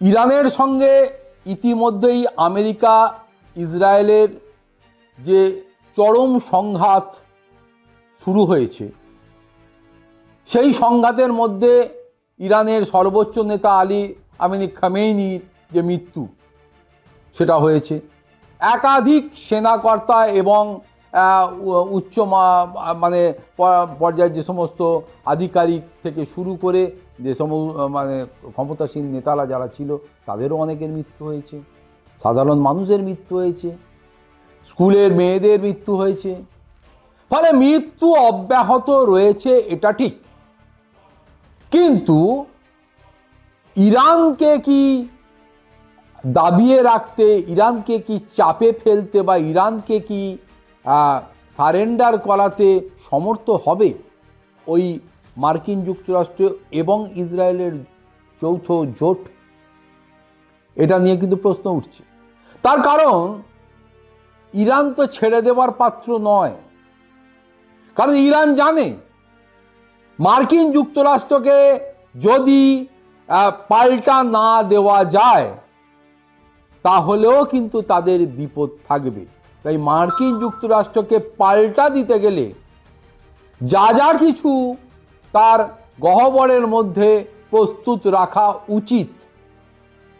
ইরানের সঙ্গে ইতিমধ্যেই আমেরিকা ইসরায়েলের যে চরম সংঘাত শুরু হয়েছে, সেই সংঘাতের মধ্যে ইরানের সর্বোচ্চ নেতা আলী খামেনির যে মৃত্যু সেটা হয়েছে। একাধিক সেনাকর্তা এবং উচ্চ মানে পর্যায়ের যে সমস্ত আধিকারিক থেকে শুরু করে যে মানে ক্ষমতাসীন নেতারা যারা ছিল তাদেরও অনেকের মৃত্যু হয়েছে, সাধারণ মানুষের মৃত্যু হয়েছে, স্কুলের মেয়েদের মৃত্যু হয়েছে। ফলে মৃত্যু অব্যাহত রয়েছে, এটা ঠিক। কিন্তু ইরানকে কি দাবিয়ে রাখতে, ইরানকে কি চাপে ফেলতে বা ইরানকে কি সারেন্ডার করাতে সমর্থ হবে ওই মার্কিন যুক্তরাষ্ট্র এবং ইসরায়েলের যৌথ জোট? এটা নিয়ে কিন্তু প্রশ্ন উঠছে। তার কারণ ইরান তো ছেড়ে দেওয়ার পাত্র নয়। কারণ ইরান জানে মার্কিন যুক্তরাষ্ট্রকে যদি পাল্টা না দেওয়া যায় তাহলেও কিন্তু তাদের বিপদ থাকবে। তাই মার্কিন যুক্তরাষ্ট্রকে পাল্টা দিতে গেলে যা যা কিছু তার গহ্বরের মধ্যে প্রস্তুত রাখা উচিত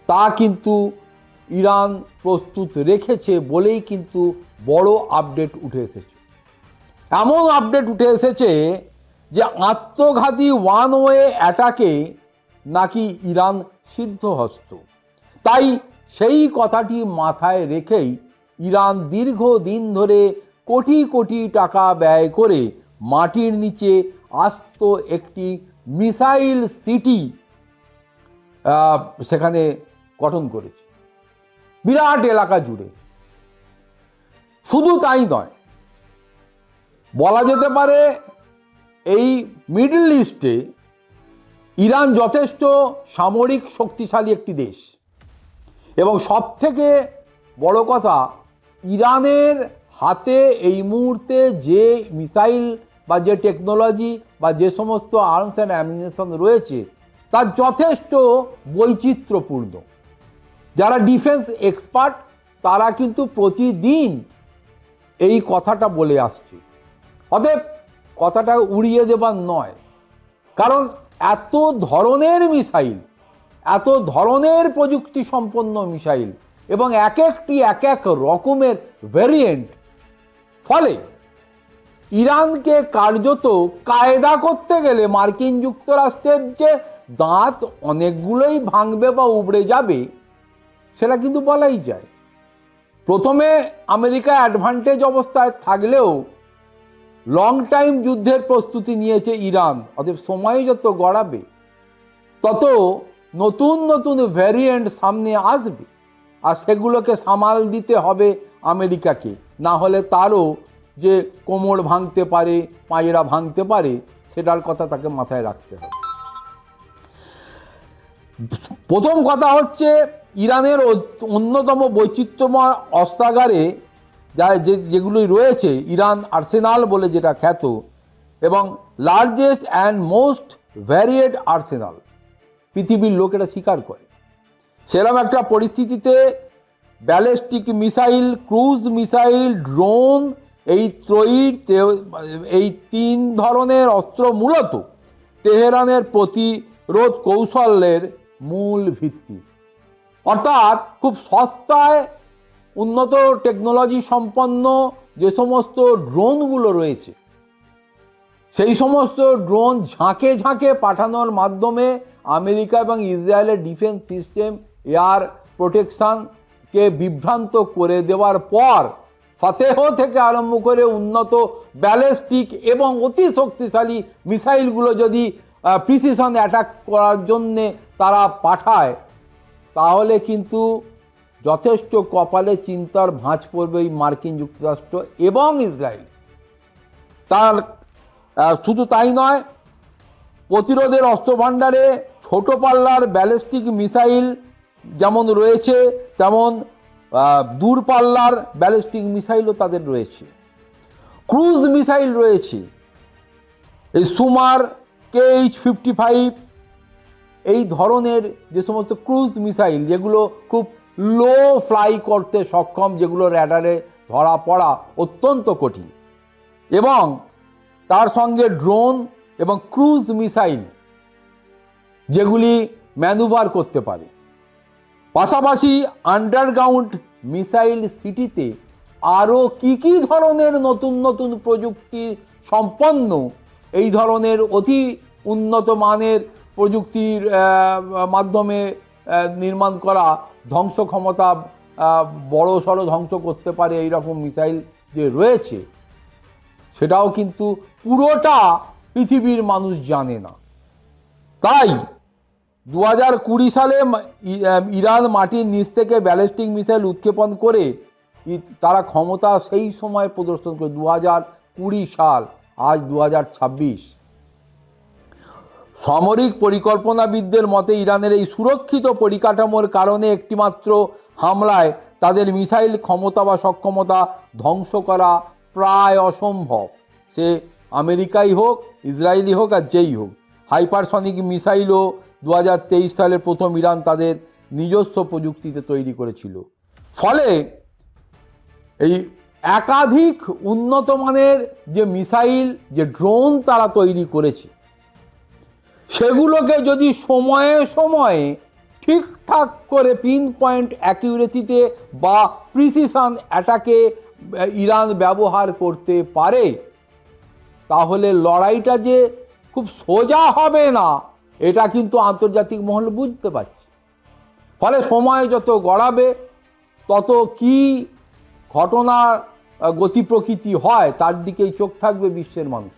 তা কিন্তু ইরান প্রস্তুত রেখেছে বলেই কিন্তু বড় আপডেট উঠে এসেছে। এমন আপডেট উঠে এসেছে যে আত্মঘাতী ওয়ান ওয়ে অ্যাটাকে নাকি ইরান সিদ্ধহস্ত। তাই সেই কথাটি মাথায় রেখেই ইরান দীর্ঘদিন ধরে কোটি কোটি টাকা ব্যয় করে মাটির নিচে আস্ত একটি মিসাইল সিটি সেখানে গঠন করেছে, বিরাট এলাকা জুড়ে। শুধু তাই নয়, বলা যেতে পারে এই মিডল ইস্টে ইরান যথেষ্ট সামরিক শক্তিশালী একটি দেশ। এবং সব থেকে বড় কথা, ইরানের হাতে এই মুহূর্তে যে মিসাইল বা যে টেকনোলজি বা যে সমস্ত আর্মস অ্যান্ড অ্যামিউনিশন রয়েছে তার যথেষ্ট বৈচিত্র্যপূর্ণ। যারা ডিফেন্স এক্সপার্ট তারা কিন্তু প্রতিদিন এই কথাটা বলে আসছে। অতএব কথাটা উড়িয়ে দেবার নয়, কারণ এত ধরনের মিসাইল, এত ধরনের প্রযুক্তি সম্পন্ন মিসাইল এবং এক একটি এক এক রকমের ভ্যারিয়েন্ট, ফলে ইরানকে কার্যত কায়দা করতে গেলে মার্কিন যুক্তরাষ্ট্রের যে দাঁত অনেকগুলোই ভাঙবে বা উবড়ে যাবে সেটা কিন্তু বলাই যায়। প্রথমে আমেরিকা অ্যাডভান্টেজ অবস্থায় থাকলেও লং টাইম যুদ্ধের প্রস্তুতি নিয়েছে ইরান। অতএব সময় যত গড়াবে তত নতুন নতুন ভ্যারিয়েন্ট সামনে আসবে, আর সেগুলোকে সামাল দিতে হবে আমেরিকাকে। না হলে তারও যে কোমর ভাঙতে পারে, পায়রা ভাঙতে পারে, সেটার কথা তাকে মাথায় রাখতে হবে। প্রথম কথা হচ্ছে, ইরানের অন্যতম বৈচিত্র্যময় অস্ত্রাগারে যেগুলি রয়েছে, ইরান আর্সেনাল বলে যেটা খ্যাত, এবং largest and most varied arsenal, পৃথিবীর লোকেরা স্বীকার করে। সেরকম একটা পরিস্থিতিতে ballistic missile, cruise missile, drone, এই তিন ধরনের অস্ত্র মূলত তেহরানের প্রতিরোধ কৌশলের মূল ভিত্তি। অর্থাৎ খুব সস্তায় উন্নত টেকনোলজি সম্পন্ন যে সমস্ত ড্রোনগুলো রয়েছে, সেই সমস্ত ড্রোন ঝাঁকে ঝাঁকে পাঠানোর মাধ্যমে আমেরিকা এবং ইসরায়েলের ডিফেন্স সিস্টেম এয়ার প্রোটেকশনকে বিভ্রান্ত করে দেওয়ার পর ফাতেহ থেকে আরম্ভ করে উন্নত ব্যালিস্টিক এবং অতি শক্তিশালী মিসাইলগুলো যদি প্রিসিশন অ্যাটাক করার জন্যে তারা পাঠায়, তাহলে কিন্তু যথেষ্ট কপালে চিন্তার ভাঁজ পড়বে এই মার্কিন যুক্তরাষ্ট্র এবং ইসরায়েল। তার শুধু তাই নয়, প্রতিরোধের অস্ত্রভাণ্ডারে ছোট পাল্লার ব্যালিস্টিক মিসাইল যেমন রয়েছে, তেমন দূরপাল্লার ব্যালিস্টিক মিসাইলও তাদের রয়েছে। ক্রুজ মিসাইল রয়েছে, এই সুমার KH-55 এই ধরনের যে সমস্ত ক্রুজ মিসাইল যেগুলো খুব লো ফ্লাই করতে সক্ষম, যেগুলো র্যাডারে ধরা পড়া অত্যন্ত কঠিন, এবং তার সঙ্গে ড্রোন এবং ক্রুজ মিসাইল যেগুলি ম্যানুভার করতে পারে। পাশাপাশি আন্ডারগ্রাউন্ড মিসাইল সিটিতে আরও কী ধরনের নতুন নতুন প্রযুক্তি সম্পন্ন এই ধরনের অতি উন্নত মানের প্রযুক্তির মাধ্যমে নির্মাণ করা ধ্বংস ক্ষমতা, বড় সড়ো ধ্বংস করতে পারে এই রকম মিসাইল যে রয়েছে, সেটাও কিন্তু পুরোটা পৃথিবীর মানুষ জানে না। তাই 2020 সালে ইরান মাটির নিচ থেকে ব্যালিস্টিক মিসাইল উৎক্ষেপণ করে তারা ক্ষমতা সেই সময় প্রদর্শন করে। 2020 সাল, আজ 2026। সামরিক পরিকল্পনাবিদদের মতে ইরানের এই সুরক্ষিত পরিকাঠামোর কারণে একটিমাত্র হামলায় তাদের মিসাইল ক্ষমতা বা সক্ষমতা ধ্বংস করা প্রায় অসম্ভব। সে আমেরিকাই হোক, ইসরায়েলি হোক, আর যেই হোক। হাইপারসনিক মিসাইলও 2023 সালের প্রথম ইরান তাদের নিজস্ব প্রযুক্তিতে তৈরি করেছিল। ফলে এই একাধিক উন্নত মানের যে মিসাইল, যে ড্রোন তারা তৈরি করেছে, সেগুলোকে যদি সময়ে সময়ে ঠিকঠাক করে পিন পয়েন্ট অ্যাকিউরেসিতে বা প্রিসিশন অ্যাটাকে ইরান ব্যবহার করতে পারে, তাহলে লড়াইটা যে খুব সোজা হবে না, এটা কিন্তু আন্তর্জাতিক মহল বুঝতে পারছে। ফলে সময় যত গড়াবে তত কি ঘটনার গতি প্রকৃতি হয় তার দিকেই চোখ থাকবে বিশ্বের মানুষ।